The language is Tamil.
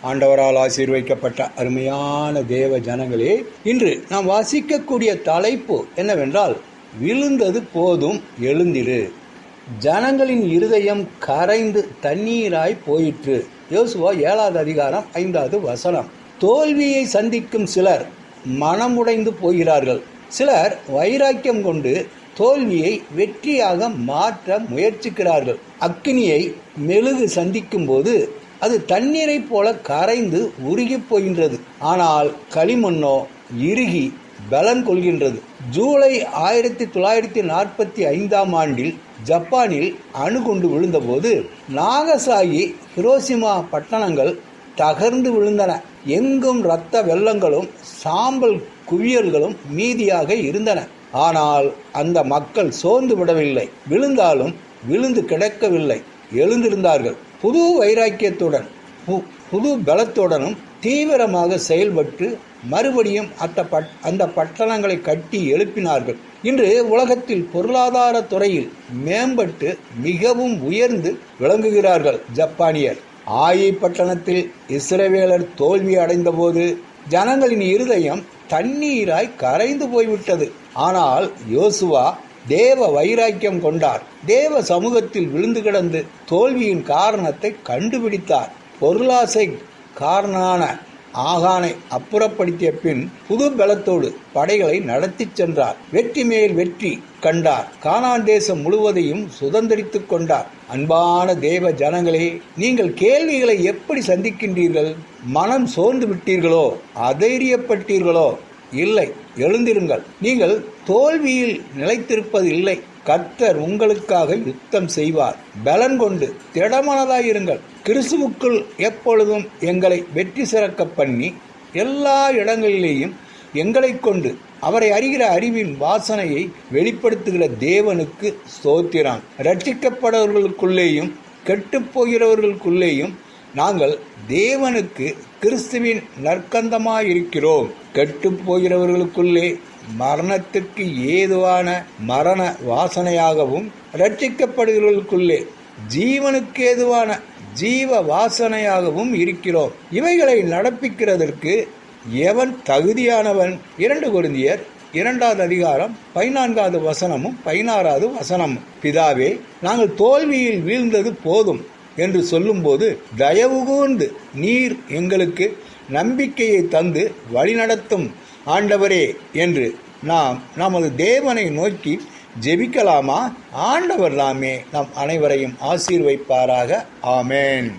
ஆண்டவரால் ஆசீர்வதிக்கப்பட்ட அருமையான தேவ ஜனங்களே, இன்று நாம் வாசிக்கக்கூடிய தலைப்பு என்னவென்றால், விழுந்தது போதும் எழுந்திரு. ஜனங்களின் இருதயம் கரைந்து தண்ணீராய் போயிற்று. யோசுவா 7வது அதிகாரம் 5வது வசனம். தோல்வியை சந்திக்கும் சிலர் மனமுடைந்து போகிறார்கள். சிலர் வைராக்கியம் கொண்டு தோல்வியை வெற்றியாக மாற்ற முயற்சிக்கிறார்கள். அக்கினியை மெழுகு சந்திக்கும் போது அது தண்ணீரை போல கரைந்து உருகி போகின்றது. ஆனால் களிமண்ணோ இறுகி பலன் கொள்கின்றது. ஜூலை 1945ஆம் ஆண்டில் ஜப்பானில் அணுகுண்டு விழுந்தபோது நாகசாகி, ஹிரோஷிமா பட்டணங்கள் தகர்ந்து விழுந்தன. எங்கும் இரத்த வெள்ளங்களும் சாம்பல் குவியல்களும் மீதியாக இருந்தன. ஆனால் அந்த மக்கள் சோர்ந்து விடவில்லை. விழுந்தாலும் விழுந்து கிடக்கவில்லை, எழுந்திருந்தார்கள். புது வைராக்கியத்துடன் புது பலத்துடனும் தீவிரமாக செயல்பட்டு மறுபடியும் அந்த பட்டணங்களை கட்டி எழுப்பினார்கள். இன்று உலகத்தில் பொருளாதார துறையில் மேம்பட்டு மிகவும் உயர்ந்து விளங்குகிறார்கள் ஜப்பானியர். ஆயி பட்டணத்தில் இஸ்ரவேலர் தோல்வி அடைந்த போது ஜனங்களின் இருதயம் தண்ணீராய் கரைந்து போய்விட்டது. ஆனால் யோசுவா தேவ வைராக்கியம் கொண்டார். தேவ சமூகத்தில் விழுந்து கிடந்து தோல்வியின் காரணத்தை கண்டுபிடித்தார். பொருளாசை காரணான ஆகானை அப்புறப்படுத்திய பின் புது பலத்தோடு படைகளை நடத்தி சென்றார். வெற்றி மேல் வெற்றி கண்டார். கானான் தேசம் முழுவதையும் சுதந்திரித்துக் கொண்டார். அன்பான தேவ ஜனங்களே, நீங்கள் கேள்விகளை எப்படி சந்திக்கின்றீர்கள்? மனம் சோர்ந்து விட்டீர்களோ? அதைரியப்பட்டீர்களோ? இல்லை, எழுந்திருங்கள். நீங்கள் தோல்வியில் நிலைத்திருப்பது இல்லை. கர்த்தர் உங்களுக்காக யுத்தம் செய்வார். பலன் கொண்டு திடமனதாயிருங்கள். கிறிஸ்துவுக்குள் எப்பொழுதும் எங்களை வெற்றி சிறக்க பண்ணி எல்லா இடங்களிலேயும் எங்களை கொண்டு அவரை அறிகிற அறிவின் வாசனையை வெளிப்படுத்துகிற தேவனுக்கு ஸ்தோத்திரம். ரட்சிக்கப்படுபவர்களுக்குள்ளேயும் கெட்டுப்போகிறவர்களுக்குள்ளேயும் நாங்கள் தேவனுக்கு கிறிஸ்துவின் நற்கந்தமாயிருக்கிறோம். கெட்டுப்போகிறவர்களுக்குள்ளே மரணத்திற்கு ஏதுவான மரண வாசனையாகவும், ரட்சிக்கப்படுகிறவர்களுக்குள்ளே ஜீவனுக்கு ஏதுவான ஜீவ வாசனையாகவும் இருக்கிறோம். இவைகளை நடப்பிக்கிறதற்கு எவன் தகுதியானவன்? 2 கொரிந்தியர் 2வது அதிகாரம் 14வது வசனமும் 16வது வசனமும். பிதாவே, நாங்கள் தோல்வியில் வீழ்ந்தது போதும் என்று சொல்லும்போது தயவு கூர்ந்து நீர் எங்களுக்கு நம்பிக்கையை தந்து வழிநடத்தும் ஆண்டவரே என்று நாம் நமது தேவனை நோக்கி ஜெபிக்கலாமா? ஆண்டவர் தாமே நம் அனைவரையும் ஆசீர்வதிப்பாராக. ஆமென்.